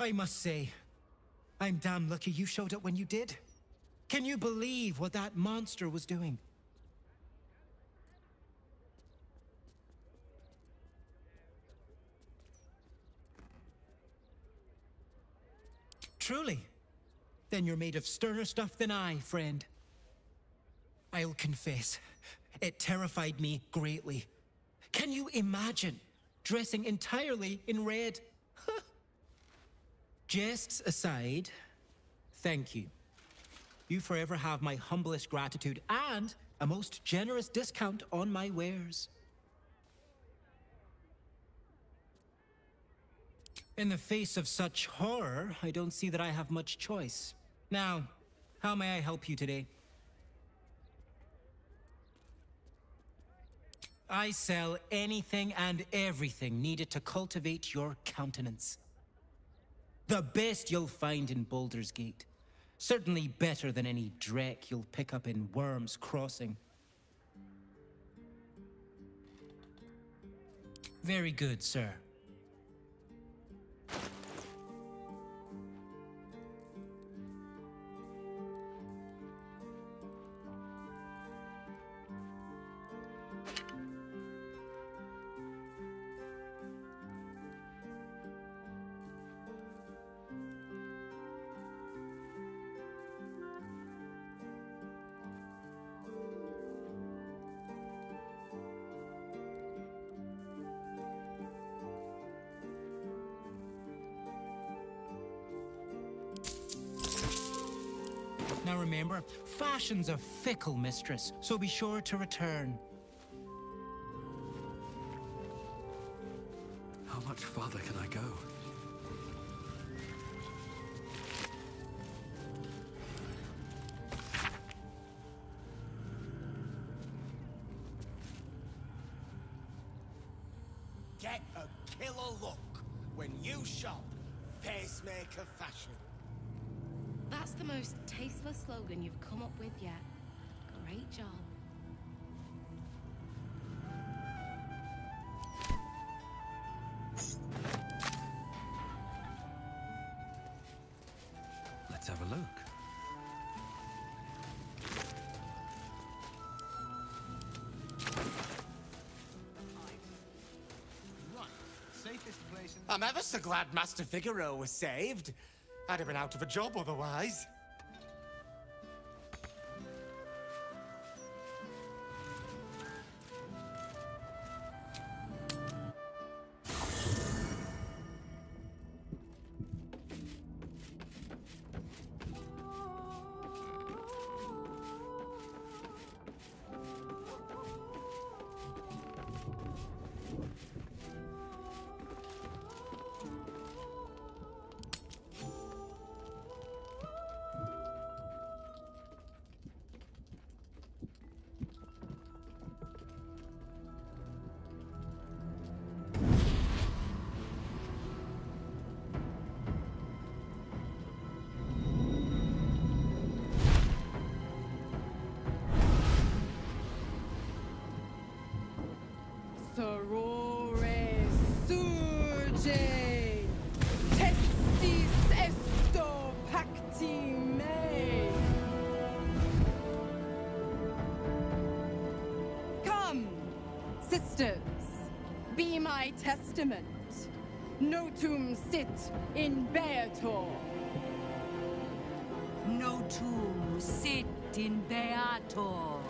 I must say, I'm damn lucky you showed up when you did. Can you believe what that monster was doing? Truly? Then you're made of sterner stuff than I, friend. I'll confess, it terrified me greatly. Can you imagine dressing entirely in red? Jests aside, thank you. You forever have my humblest gratitude and a most generous discount on my wares. In the face of such horror, I don't see that I have much choice. Now, how may I help you today? I sell anything and everything needed to cultivate your countenance. The best you'll find in Baldur's Gate. Certainly better than any dreck you'll pick up in Worm's Crossing. Very good, sir. Now remember, fashion's a fickle mistress, so be sure to return. How much farther can I go? Get a killer look when you shop Pacemaker Fashion. That's the most tasteless slogan you've come up with yet. Great job. Let's have a look. I'm ever so glad Master Figaro was saved. I'd have been out of a job otherwise. Sorore surge, testis esto pacti me. Come, sisters, be my testament. Notum sit in beator. Notum sit in beator.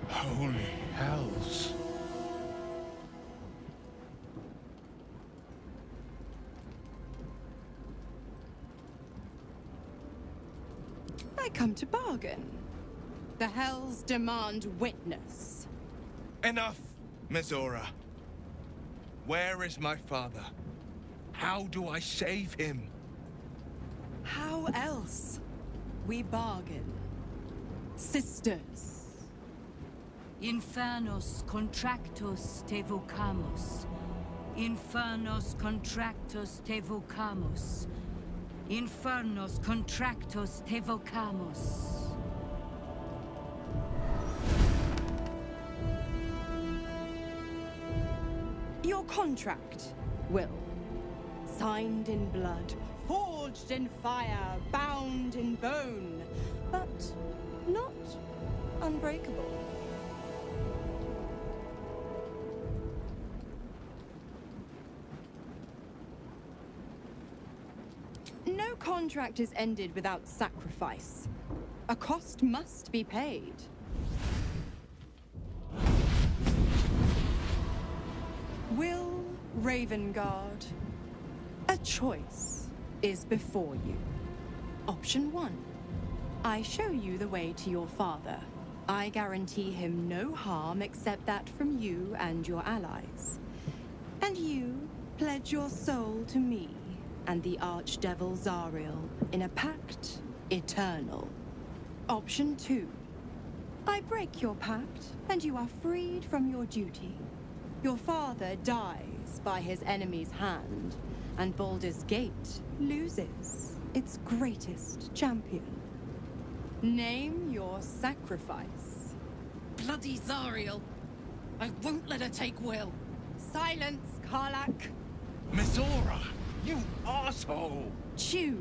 Holy hells. I come to bargain. The hells demand witness. Enough, Mizora. Where is my father? How do I save him? How else? We bargain. Sisters. Infernos contractus te vocamus. Infernos contractus te vocamus. Infernos contractus te vocamus. Your contract, Wyll. signed in blood, forged in fire, bound in bone, but not unbreakable. No contract is ended without sacrifice. A cost must be paid. Wyll Ravengard, a choice is before you. Option 1. I show you the way to your father. I guarantee him no harm except that from you and your allies. And you pledge your soul to me and the Archdevil Zariel in a pact eternal. Option 2. I break your pact, and you are freed from your duty. Your father dies by his enemy's hand, and Baldur's Gate loses its greatest champion. Name your sacrifice. Bloody Zariel! I won't let her take Wyll. Silence, Karlach. Mizora, you asshole! Choose.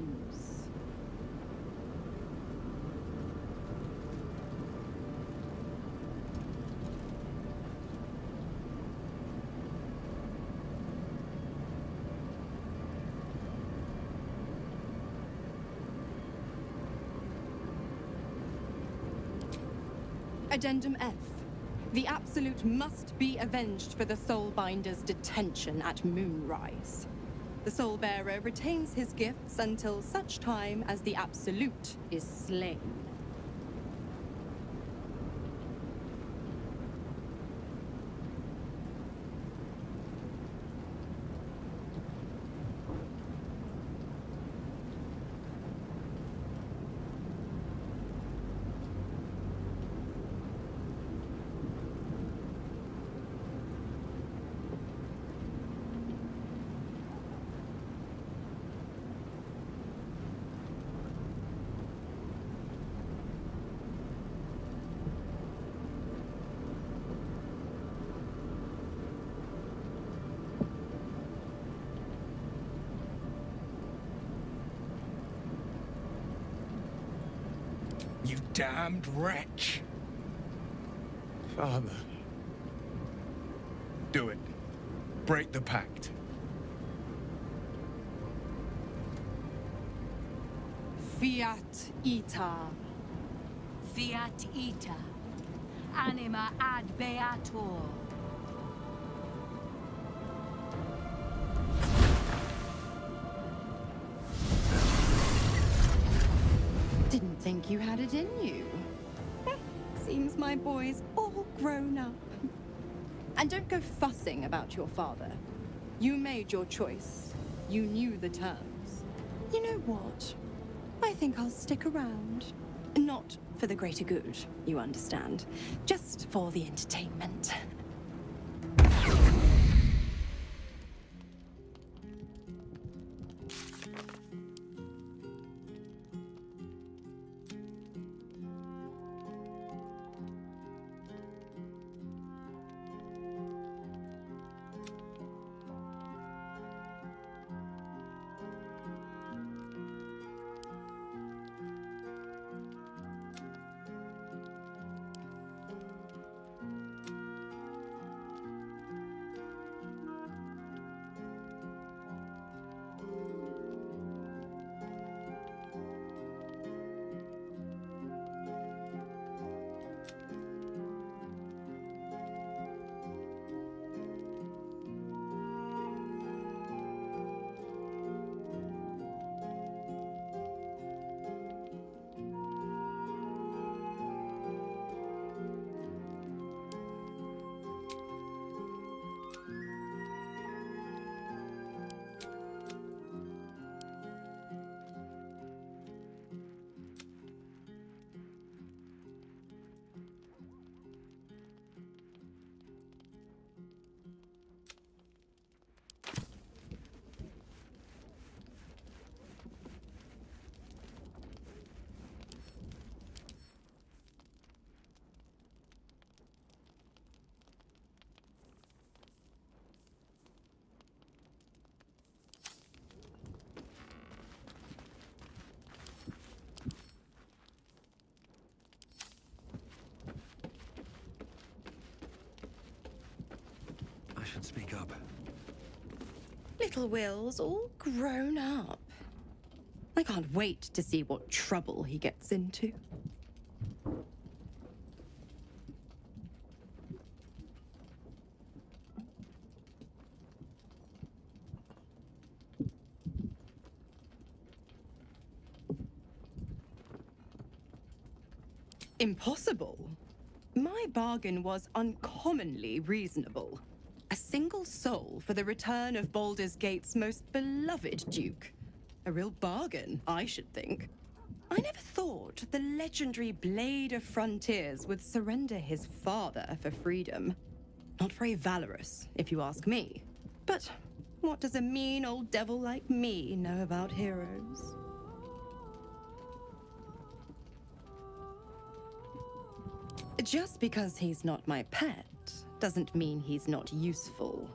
Addendum F. The Absolute must be avenged for the Soulbinder's detention at Moonrise. The Soulbearer retains his gifts until such time as the Absolute is slain. You damned wretch! Father. Do it. Break the pact. Fiat Ita. Fiat ita. Anima ad beator. Didn't think you had it in you. Seems my boy's all grown up. And don't go fussing about your father. You made your choice. You knew the terms. You know what? I think I'll stick around. Not for the greater good, you understand. Just for the entertainment. Speak up. Little Wyll's all grown up. I can't wait to see what trouble he gets into. Impossible. My bargain was uncommonly reasonable. A single soul for the return of Baldur's Gate's most beloved duke. A real bargain, I should think. I never thought the legendary Blade of Frontiers would surrender his father for freedom. Not very valorous, if you ask me. But what does a mean old devil like me know about heroes? Just because he's not my pet doesn't mean he's not useful.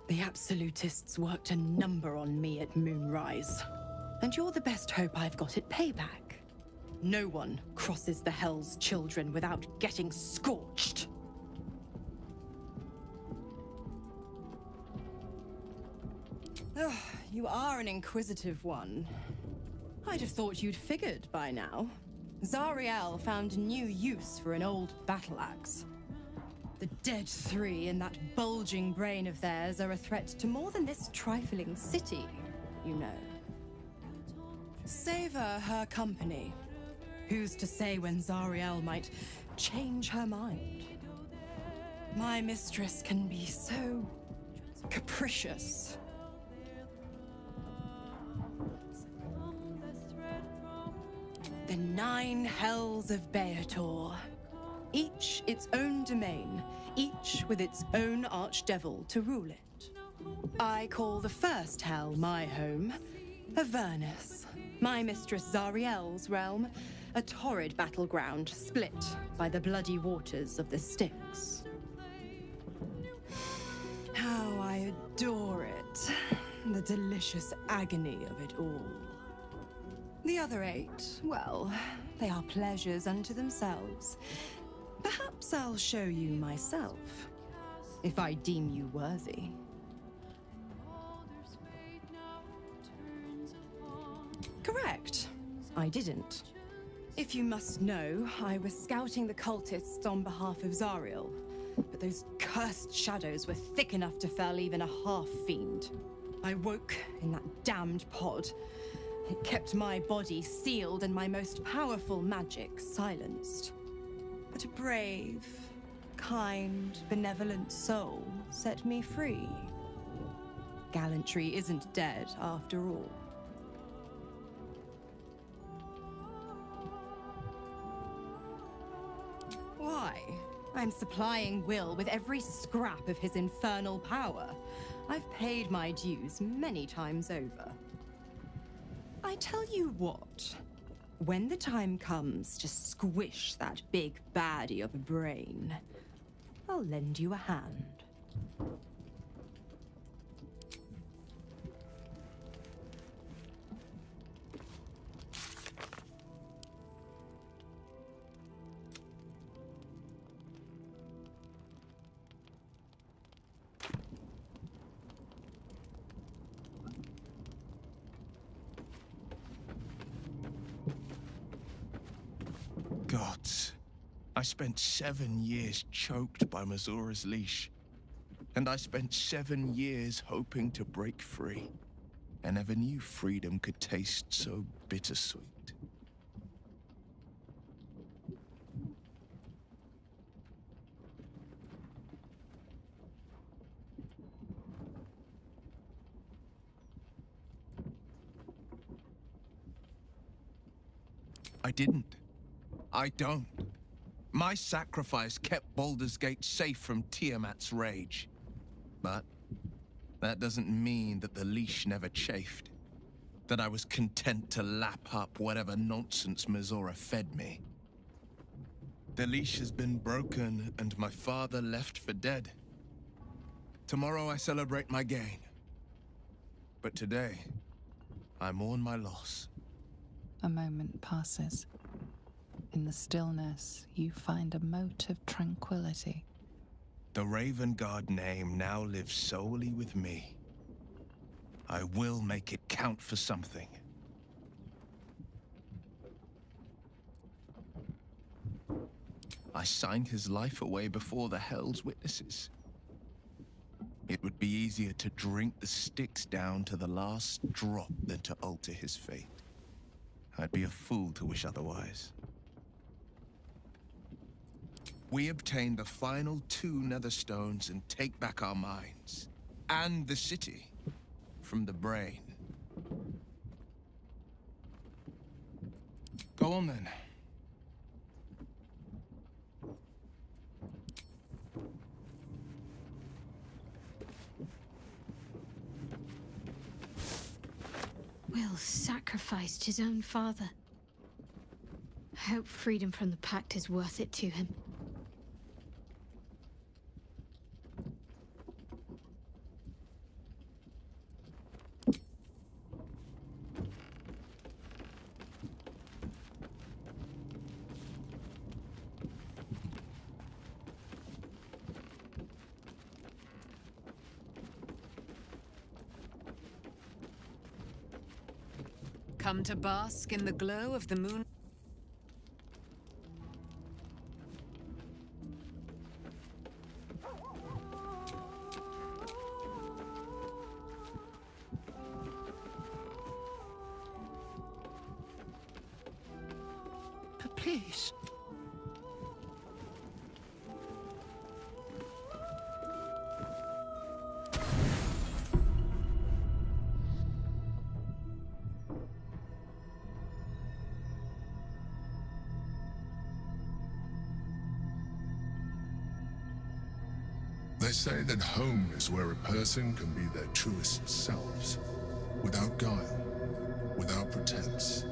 The Absolutists worked a number on me at Moonrise. And you're the best hope I've got at payback. No one crosses the Hell's Children without getting scorched. Ugh, you are an inquisitive one. I'd have thought you'd figured by now. Zariel found a new use for an old battle axe. The dead three in that bulging brain of theirs are a threat to more than this trifling city, you know. Savor her company. Who's to say when Zariel might change her mind? My mistress can be so capricious. The 9 hells of Beator. Each its own domain, each with its own archdevil to rule it. I call the first hell my home, Avernus. My mistress Zariel's realm, a torrid battleground split by the bloody waters of the Styx. How I adore it, the delicious agony of it all. The other 8, well, they are pleasures unto themselves. Perhaps I'll show you myself, if I deem you worthy. Correct. I didn't. If you must know, I was scouting the cultists on behalf of Zariel, but those cursed shadows were thick enough to fell even a half-fiend. I woke in that damned pod. It kept my body sealed and my most powerful magic silenced. But a brave, kind, benevolent soul set me free. Gallantry isn't dead after all. Why? I'm supplying Wyll with every scrap of his infernal power. I've paid my dues many times over. I tell you what, when the time comes to squish that big baddie of a brain, I'll lend you a hand. Gods, I spent 7 years choked by Mizora's leash. And I spent 7 years hoping to break free. I never knew freedom could taste so bittersweet. I didn't. I don't. My sacrifice kept Baldur's Gate safe from Tiamat's rage. But that doesn't mean that the leash never chafed. That I was content to lap up whatever nonsense Mizora fed me. The leash has been broken and my father left for dead. Tomorrow I celebrate my gain. But today, I mourn my loss. A moment passes. In the stillness, you find a mote of tranquility. The Raven Guard name now lives solely with me. I will make it count for something. I signed his life away before the Hell's Witnesses. It would be easier to drink the sticks down to the last drop than to alter his fate. I'd be a fool to wish otherwise. We obtain the final 2 nether stones and take back our minds. And the city. From the brain. Go on then. Wyll sacrificed his own father. I hope freedom from the Pact is worth it to him. Come to bask in the glow of the moon. Please. They say that home is where a person can be their truest selves, without guile, without pretense.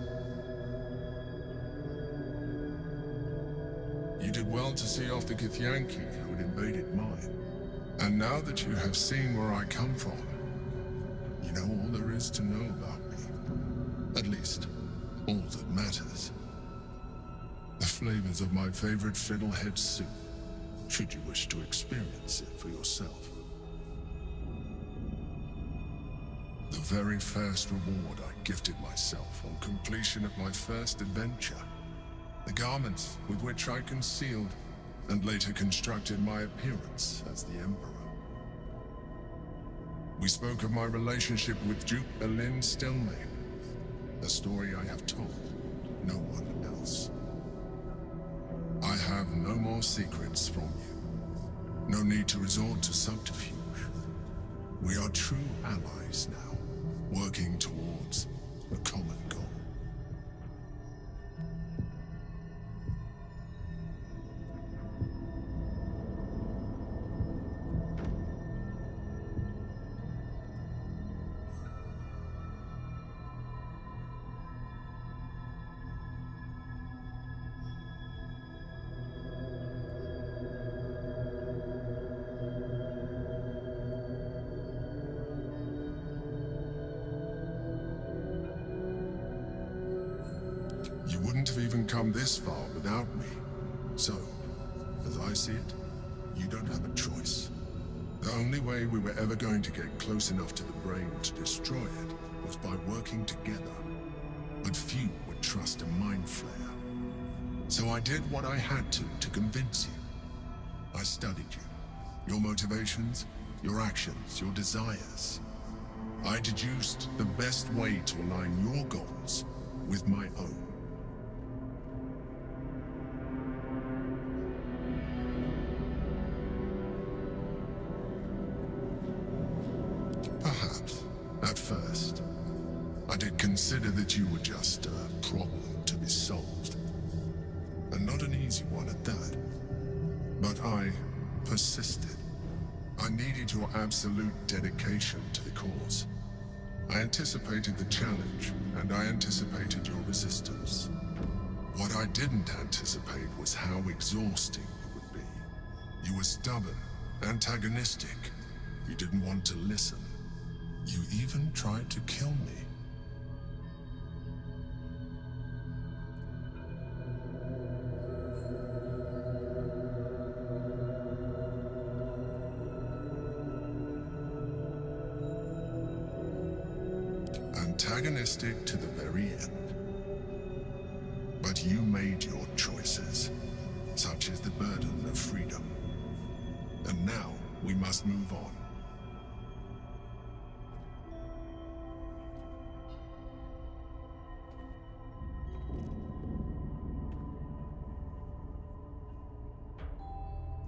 You did well to see off the Githyanki who had invaded mine. And now that you have seen where I come from, you know all there is to know about me. At least, all that matters. The flavors of my favorite fiddlehead soup, should you wish to experience it for yourself. The very first reward I gifted myself on completion of my first adventure. The garments with which I concealed and later constructed my appearance as the Emperor. We spoke of my relationship with Duke Balin Stelmane, a story I have told no one else. I have no more secrets from you. No need to resort to subterfuge. We are true allies now, working towards a common goal. You wouldn't have even come this far without me. So, as I see it, you don't have a choice. The only way we were ever going to get close enough to the brain to destroy it was by working together. But few would trust a mind flare. So I did what I had to convince you. I studied you. Your motivations, your actions, your desires. I deduced the best way to align your goals with my own. Perhaps, at first, I did consider that you were just a problem to be solved. And not an easy one at that. But I persisted. I needed your absolute dedication to the cause. I anticipated the challenge, and I anticipated your resistance. What I didn't anticipate was how exhausting it would be. You were stubborn, antagonistic. You didn't want to listen. You even tried to kill me. antagonistic to the very end. But you made your choices. Such is the burden of freedom. And now we must move on.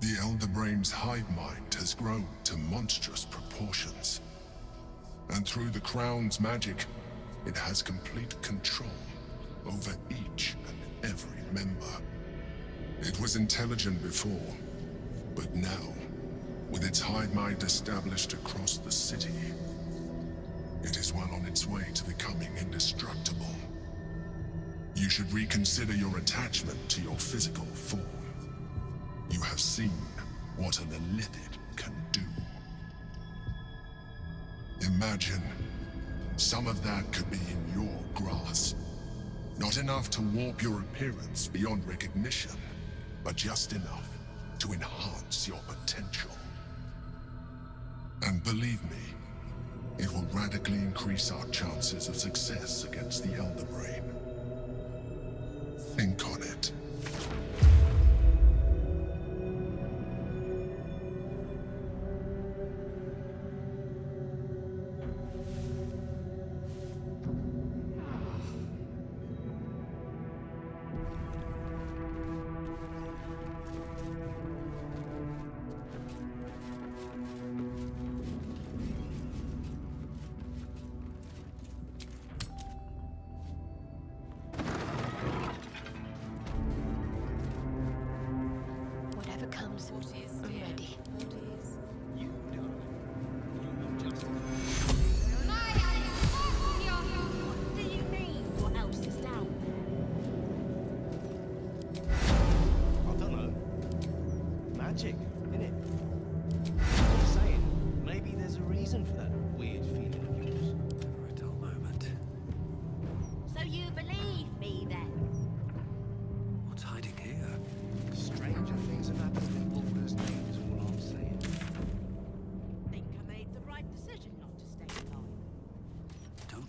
The Elder Brain's hive mind has grown to monstrous proportions. And through the Crown's magic, it has complete control over each and every member. It was intelligent before, but now, with its hive mind established across the city, it is well on its way to becoming indestructible. You should reconsider your attachment to your physical form. You have seen what an illithid can do. Imagine some of that could be in your grasp. Not enough to warp your appearance beyond recognition, but just enough to enhance your potential. And believe me, it will radically increase our chances of success against the Elder Brain. Think on it.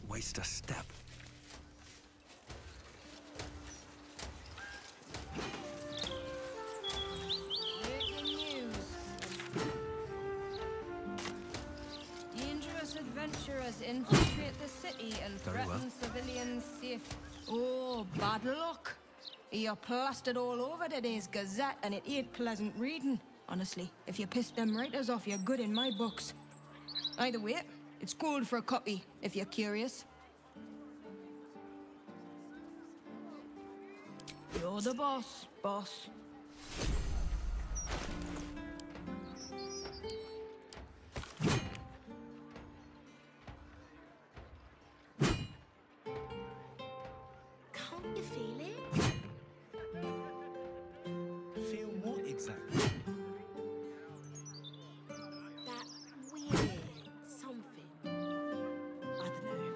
Waste a step. Breaking news. Dangerous adventurers infiltrate the city and threaten civilians' safety. Oh, bad luck. You're plastered all over today's Gazette, and it ain't pleasant reading. Honestly, if you piss them writers off, you're good in my books. Either way, it's gold for a copy, if you're curious. You're the boss, boss. Can't you feel it? Feel what exactly? That weird something. I don't know.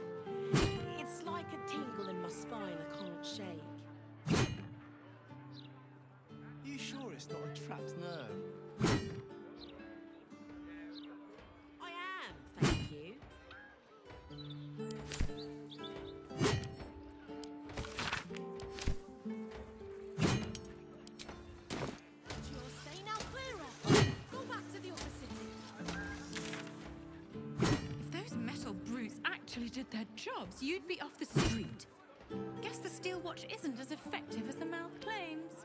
It's like a tingle in my spine I can't shake. You sure it's not a trapped nerve? I am, thank you. You're saying now clearer. Go back to the other city. If those metal brutes actually did their jobs, you'd be off the street. Guess the steel watch isn't as effective as the mouth claims.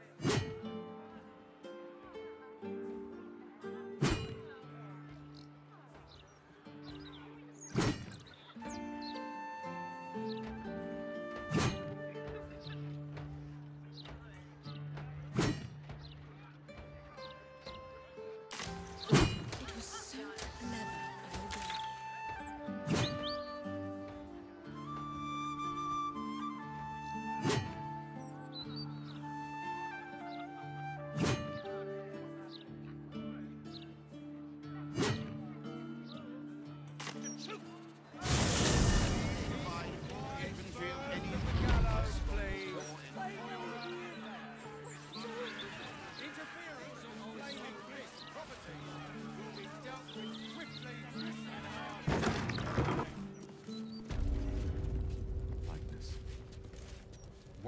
It was so clever of Odin.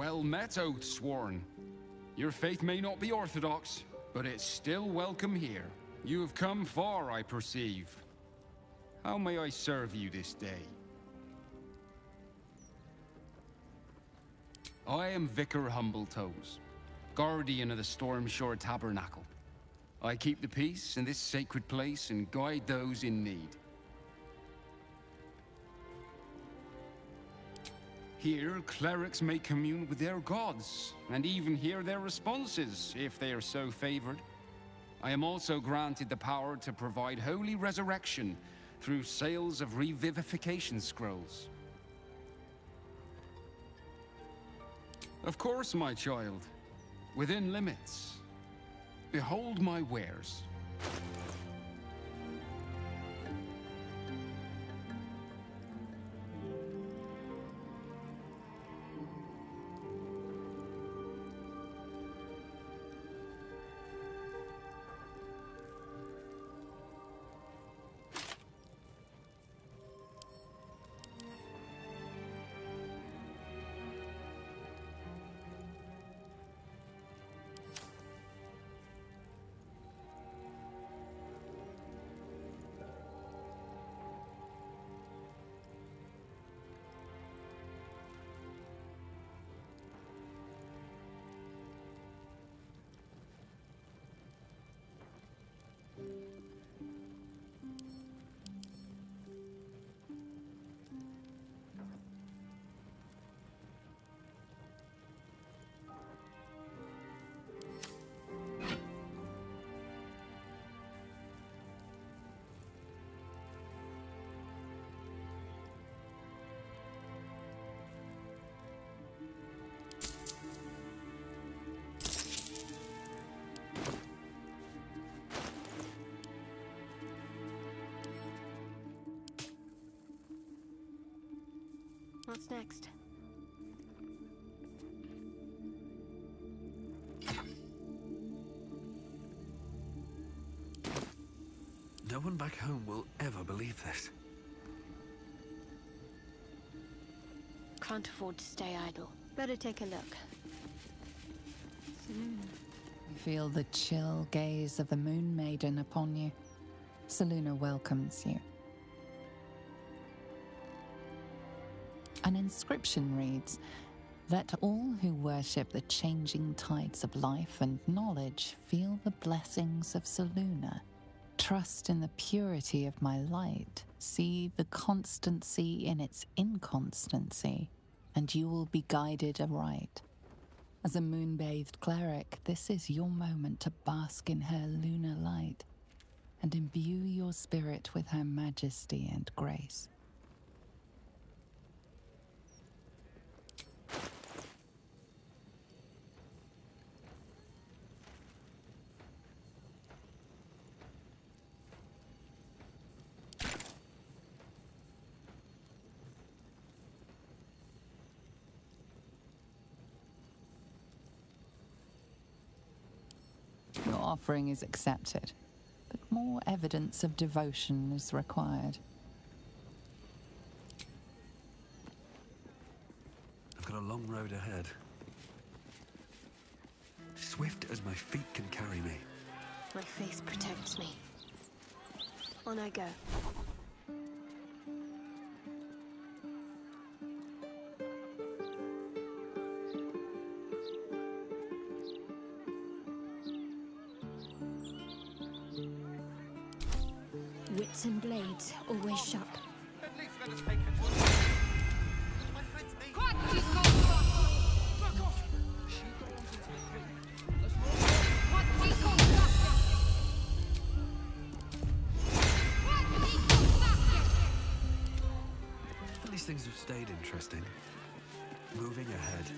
Well met, Oathsworn. Your faith may not be orthodox, but it's still welcome here. You have come far, I perceive. How may I serve you this day? I am Vicar Humbletoes, guardian of the Stormshore Tabernacle. I keep the peace in this sacred place and guide those in need. Here, clerics may commune with their gods, and even hear their responses, if they are so favored. I am also granted the power to provide holy resurrection through sales of revivification scrolls. Of course, my child. Within limits. Behold my wares. What's next? No one back home will ever believe this. Can't afford to stay idle. Better take a look. You feel the chill gaze of the Moon Maiden upon you. Selûne welcomes you. An inscription reads, "Let all who worship the changing tides of life and knowledge feel the blessings of Selûne. Trust in the purity of my light. See the constancy in its inconstancy, and you will be guided aright." As a moon-bathed cleric, this is your moment to bask in her lunar light and imbue your spirit with her majesty and grace. Your offering is accepted, but more evidence of devotion is required. I've got a long road ahead. Swift as my feet can carry me. My faith protects me. On I go. Wits and blades, always sharp. At least let us take her to my friends me. These things have stayed interesting. Moving ahead.